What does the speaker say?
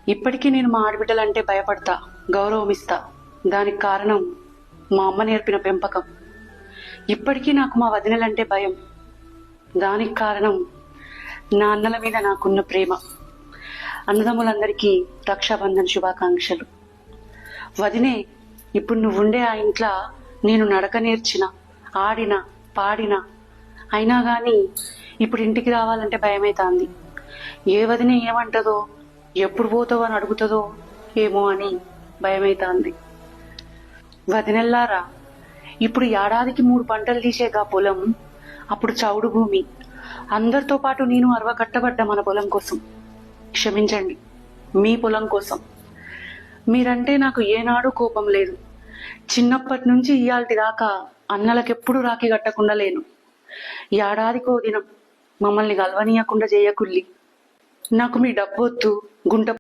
ఇప్పటికీ నేను మా ఆడబిడ్డలంటే భయపడతా, గౌరవమిస్తా. దానికి కారణం మా అమ్మ నేర్పిన పెంపకం. ఇప్పటికీ నాకు మా వదినలంటే భయం. దానికి కారణం నా అన్నల మీద నాకున్న ప్రేమ. అన్నదమ్ములందరికీ రక్షాబంధన్ శుభాకాంక్షలు. వదినే, ఇప్పుడు నువ్వుండే ఆ ఇంట్లో నేను నడక నేర్చిన, ఆడిన, పాడిన, అయినా కానీ ఇప్పుడు ఇంటికి రావాలంటే భయమైతాంది. ఏ వదినే ఏమంటదో, ఎప్పుడు పోతావో అని అడుగుతుందో ఏమో అని భయమైతాంది. వదినెల్లారా, ఇప్పుడు ఏడాదికి 3 పంటలు తీసేగా పొలం. అప్పుడు చౌడు భూమి. అందరితో పాటు నేను కట్టబడ్డా మన పొలం కోసం. క్షమించండి, మీ పొలం కోసం. మీరంటే నాకు ఏనాడు కోపం లేదు. చిన్నప్పటి నుంచి ఇయాల్టి దాకా అన్నలకెప్పుడు రాఖీ కట్టకుండా లేను. ఏడాదికో దినం మమ్మల్ని గల్వనీయకుండా చేయకుల్లి. నాకు మీ డబ్బొద్దు, గుంట